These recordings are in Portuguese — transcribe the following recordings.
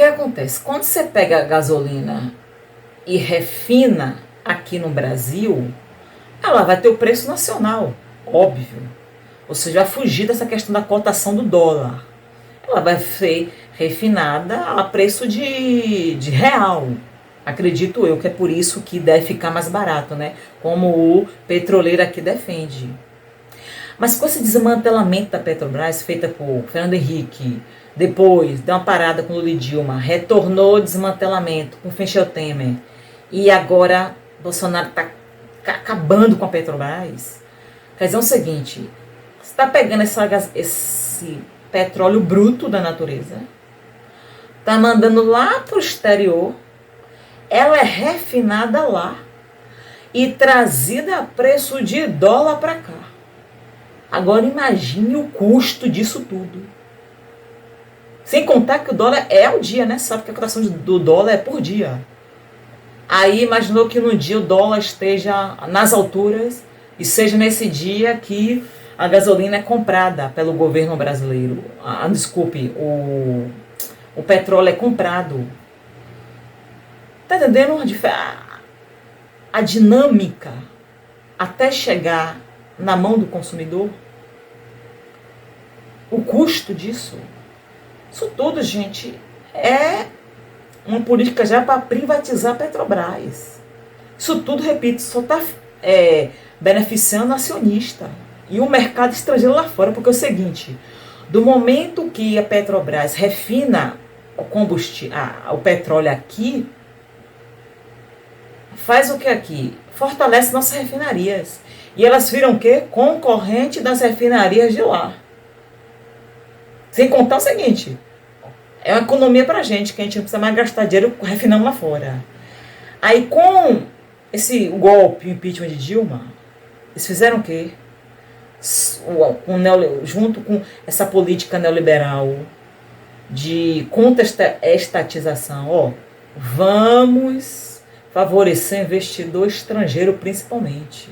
que acontece? Quando você pega a gasolina e refina aqui no Brasil, ela vai ter o preço nacional, óbvio. Ou seja, vai fugir dessa questão da cotação do dólar. Ela vai ser refinada a preço de real. Acredito eu que é por isso que deve ficar mais barato, né? Como o petroleiro aqui defende. Mas com esse desmantelamento da Petrobras, feita por Fernando Henrique, depois deu uma parada com Lula e Dilma, retornou o desmantelamento com Michel Temer, e agora Bolsonaro está acabando com a Petrobras, quer dizer o seguinte, você está pegando esse petróleo bruto da natureza, está mandando lá para o exterior, ela é refinada lá e trazida a preço de dólar para cá. Agora imagine o custo disso tudo. Sem contar que o dólar é ao dia, né? Sabe que a cotação do dólar é por dia. Aí imaginou que no dia o dólar esteja nas alturas e seja nesse dia que a gasolina é comprada pelo governo brasileiro. Desculpe, o petróleo é comprado. Tá entendendo a dinâmica até chegar na mão do consumidor? O custo disso? Isso tudo, gente, é uma política já para privatizar a Petrobras. Isso tudo, repito, só está beneficiando o acionista e o mercado estrangeiro lá fora, porque é o seguinte, do momento que a Petrobras refina o combustível, o petróleo aqui, faz o que aqui? Fortalece nossas refinarias. E elas viram o quê? Concorrente das refinarias de lá. Sem contar o seguinte, é uma economia pra gente, que a gente não precisa mais gastar dinheiro refinando lá fora. Aí com esse golpe, o impeachment de Dilma, eles fizeram o quê? Junto com essa política neoliberal de contra-estatização, vamos favorecer investidor estrangeiro principalmente.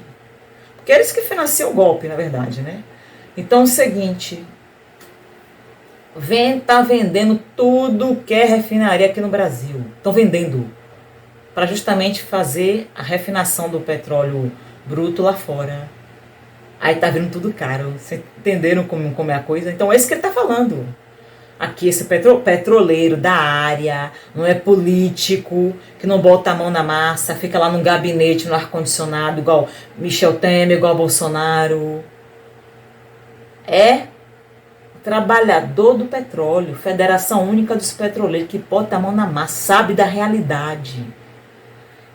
Porque eles que financiam o golpe, na verdade, né? Então é o seguinte, tá vendendo tudo que é refinaria aqui no Brasil. Estão vendendo para justamente fazer a refinação do petróleo bruto lá fora. Aí tá vindo tudo caro. Vocês entenderam como é a coisa? Então é isso que ele tá falando. Aqui esse petroleiro da área, não é político, que não bota a mão na massa, fica lá no gabinete, no ar-condicionado, igual Michel Temer, igual Bolsonaro. É trabalhador do petróleo, Federação Única dos Petroleiros, que bota a mão na massa, sabe da realidade.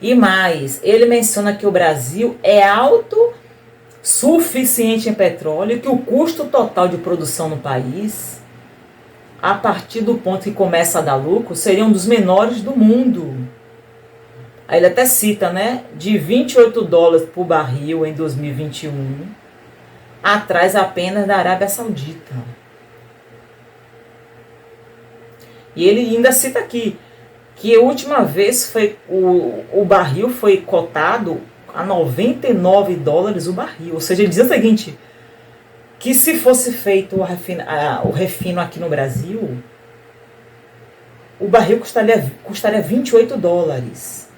E mais, ele menciona que o Brasil é autossuficiente em petróleo, que o custo total de produção no país, a partir do ponto que começa a dar lucro, seria um dos menores do mundo. Aí ele até cita, né, de 28 dólares por barril em 2021, atrás apenas da Arábia Saudita. E ele ainda cita aqui que a última vez foi o barril foi cotado a 99 dólares o barril. Ou seja, ele diz o seguinte, que se fosse feito o refino aqui no Brasil, o barril custaria 28 dólares.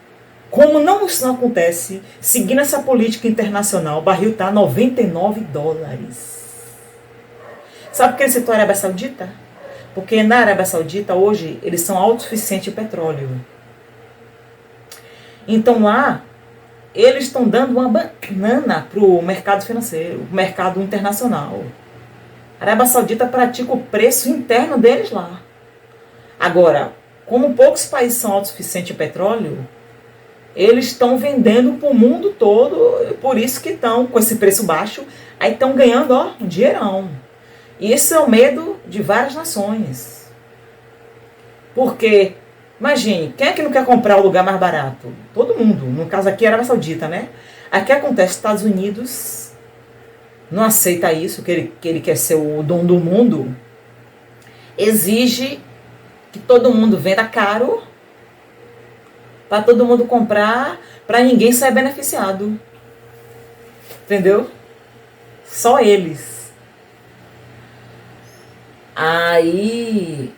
Como isso não acontece, seguindo essa política internacional, o barril está a 99 dólares. Sabe por que ele citou a Arábia Saudita? Porque na Arábia Saudita, hoje, eles são autossuficientes em petróleo. Então lá, eles estão dando uma banana para o mercado financeiro, o mercado internacional. A Arábia Saudita pratica o preço interno deles lá. Agora, como poucos países são autossuficientes em petróleo, eles estão vendendo para o mundo todo, por isso que estão com esse preço baixo, aí estão ganhando um dinheirão. E esse é o medo de várias nações. Porque, imagine, quem é que não quer comprar o lugar mais barato? Todo mundo. No caso aqui, a Arábia Saudita, né? Aqui acontece, Estados Unidos não aceita isso, que ele quer ser o dono do mundo. Exige que todo mundo venda caro para todo mundo comprar, para ninguém sair beneficiado. Entendeu? Só eles. Aí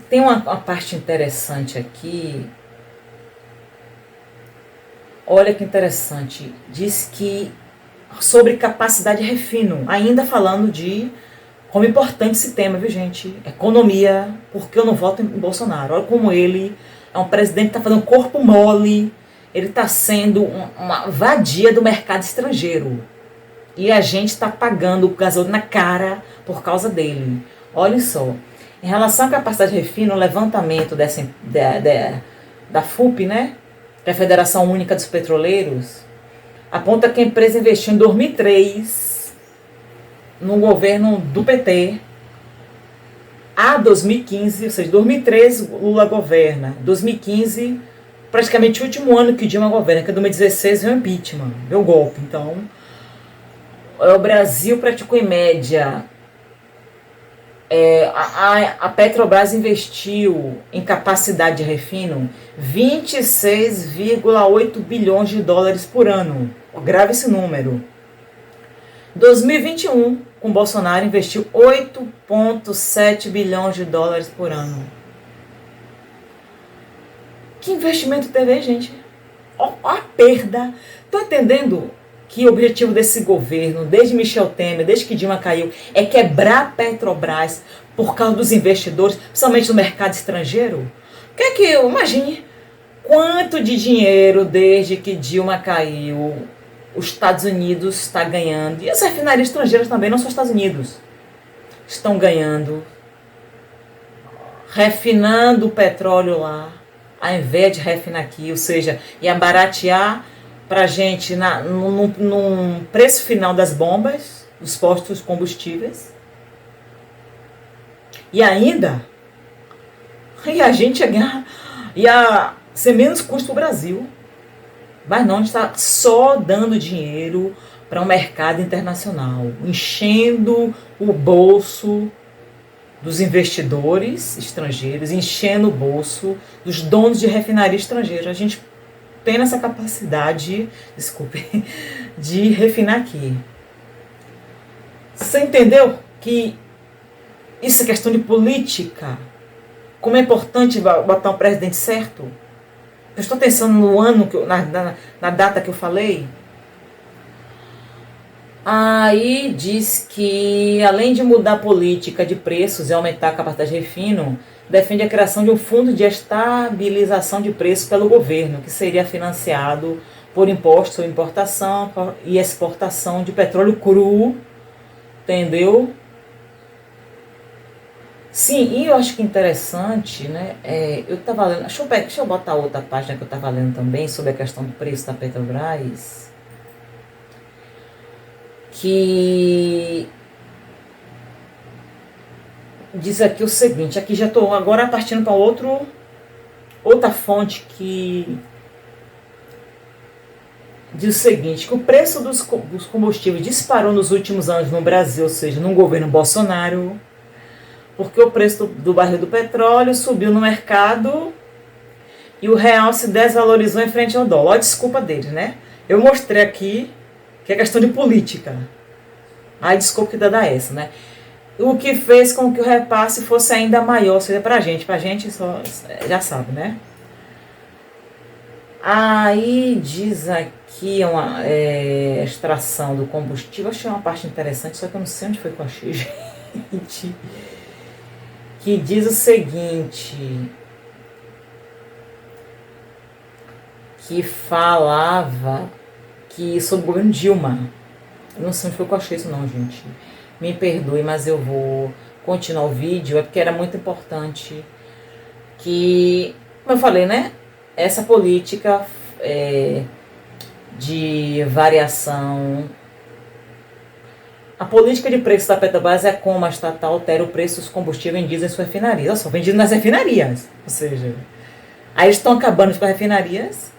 Tem uma parte interessante aqui. Olha que interessante. Diz que sobre capacidade de refino, ainda falando de como é importante esse tema, viu, gente? Economia, porque eu não voto em Bolsonaro. Olha como ele é um presidente que está fazendo corpo mole, ele está sendo uma vadia do mercado estrangeiro. E a gente está pagando o gasolina na cara por causa dele. Olha só. Em relação à capacidade de refino, o levantamento da FUP, né? Que é a Federação Única dos Petroleiros, aponta que a empresa investiu em 2003, no governo do PT, a 2015, ou seja, 2013 Lula governa, 2015, praticamente o último ano que Dilma governa, que é 2016 veio o impeachment, veio o golpe. Então, o Brasil praticou em média, a Petrobras investiu em capacidade de refino 26,8 bilhões de dólares por ano. Grave esse número. 2021, com Bolsonaro, investiu 8,7 bilhões de dólares por ano. Que investimento teve aí, gente? Ó, a perda. Estão entendendo que o objetivo desse governo, desde Michel Temer, desde que Dilma caiu, é quebrar a Petrobras por causa dos investidores, principalmente no mercado estrangeiro? Imagine quanto de dinheiro, desde que Dilma caiu, os Estados Unidos está ganhando, e as refinarias estrangeiras também, não só os Estados Unidos, estão ganhando, refinando o petróleo lá, ao invés de refinar aqui, ou seja, ia baratear para a gente num preço final das bombas, dos postos combustíveis, e ainda a gente ia ser menos custo para o Brasil. Mas não, a gente está só dando dinheiro para um mercado internacional, enchendo o bolso dos investidores estrangeiros, enchendo o bolso dos donos de refinaria estrangeira. A gente tem essa capacidade, desculpe, de refinar aqui. Você entendeu que isso é questão de política? Como é importante botar um presidente certo? Prestou atenção no ano, na data que eu falei? Aí diz que, além de mudar a política de preços e aumentar a capacidade de refino, defende a criação de um fundo de estabilização de preços pelo governo, que seria financiado por impostos sobre importação e exportação de petróleo cru, entendeu? Sim, e eu acho que interessante, né? Eu estava lendo, deixa eu botar outra página que eu estava lendo também sobre a questão do preço da Petrobras, que diz aqui o seguinte, aqui já estou agora partindo para outra fonte que diz o seguinte, que o preço dos combustíveis disparou nos últimos anos no Brasil, ou seja, no governo Bolsonaro, porque o preço do barril do petróleo subiu no mercado e o real se desvalorizou em frente ao dólar. Olha a desculpa dele, né? Eu mostrei aqui que é questão de política. Aí desculpa que dá essa, né? O que fez com que o repasse fosse ainda maior, ou seja, pra gente só, já sabe, né? Aí diz aqui uma extração do combustível, achei uma parte interessante, só que eu não sei onde foi que eu achei, gente. Que diz o seguinte, que falava que sobre o governo Dilma, eu não sei onde foi que eu achei isso não, gente, me perdoe, mas eu vou continuar o vídeo, é porque era muito importante que, como eu falei, né, essa política de variação. A política de preço da Petrobras é como a estatal altera o preço dos combustíveis vendidos em suas refinarias. Olha só, vendidos nas refinarias. Ou seja, aí eles estão acabando com as refinarias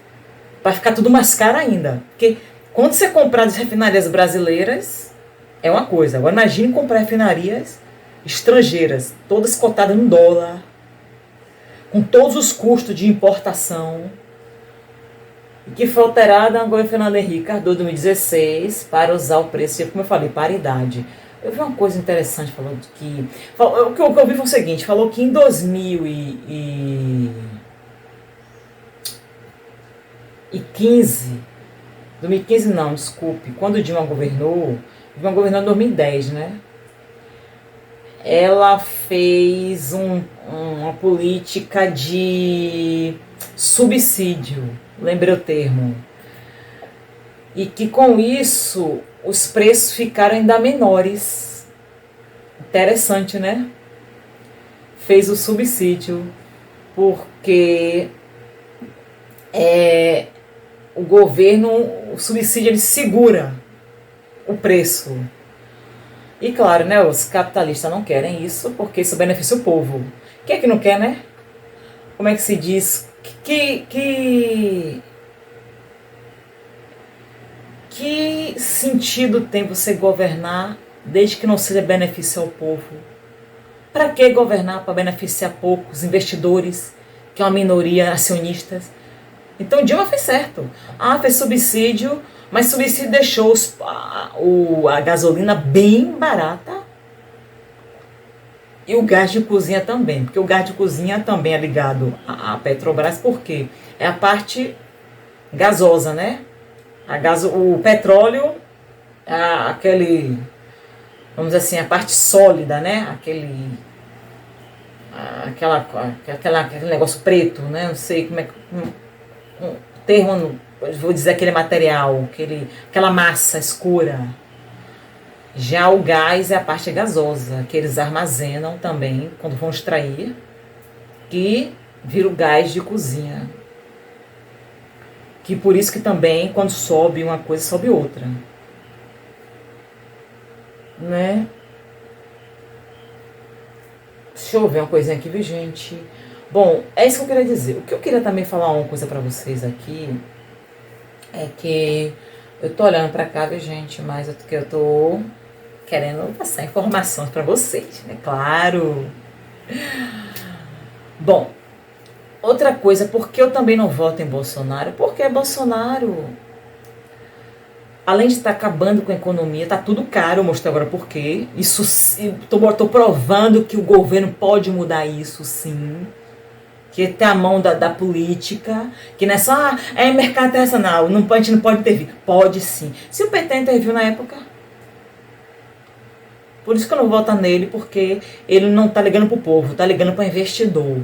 para ficar tudo mais caro ainda. Porque quando você comprar das refinarias brasileiras, é uma coisa. Agora imagine comprar refinarias estrangeiras, todas cotadas no dólar, com todos os custos de importação, que foi alterada no governo Fernando Henrique Cardoso, 2016, para usar o preço, como eu falei, paridade. Eu vi uma coisa interessante falando que... O que eu vi foi o seguinte, falou que em 2015 não, desculpe, quando o Dilma governou em 2010, né? Ela fez uma política de subsídio, lembrei o termo, e que com isso os preços ficaram ainda menores. Interessante, né? Fez o subsídio porque o governo, o subsídio, ele segura o preço. E claro, né, os capitalistas não querem isso porque isso beneficia o povo. Quem é que não quer, né? Como é que se diz? Que sentido tem você governar desde que não seja benefício ao povo? Para que governar para beneficiar poucos investidores, que é uma minoria acionistas? Então Dilma fez certo. Fez subsídio, mas subsídio deixou a gasolina bem barata. E o gás de cozinha também, porque o gás de cozinha também é ligado à Petrobras, porque é a parte gasosa, né? O petróleo, vamos dizer assim, a parte sólida, né? Aquele negócio preto, né? Não sei como é que... Um termo, vou dizer aquele material, aquela massa escura. Já o gás é a parte gasosa, que eles armazenam também, quando vão extrair, que vira o gás de cozinha. Que por isso que também, quando sobe uma coisa, sobe outra. Né? Deixa eu ver uma coisinha aqui, viu, gente? Bom, é isso que eu queria dizer. O que eu queria também falar uma coisa pra vocês aqui é que eu tô olhando pra cá, viu, gente? Mas eu tô querendo passar informações pra vocês, né? Claro. Bom, outra coisa, por que eu também não voto em Bolsonaro? Porque Bolsonaro, além de estar acabando com a economia, tá tudo caro, eu mostrei agora por quê. Isso, tô provando que o governo pode mudar isso, sim. Que tem a mão da política, que não é só mercado internacional, a gente não pode intervir. Pode sim. Se o PT interviu na época, por isso que eu não voto nele, porque ele não tá ligando pro povo, tá ligando para investidor.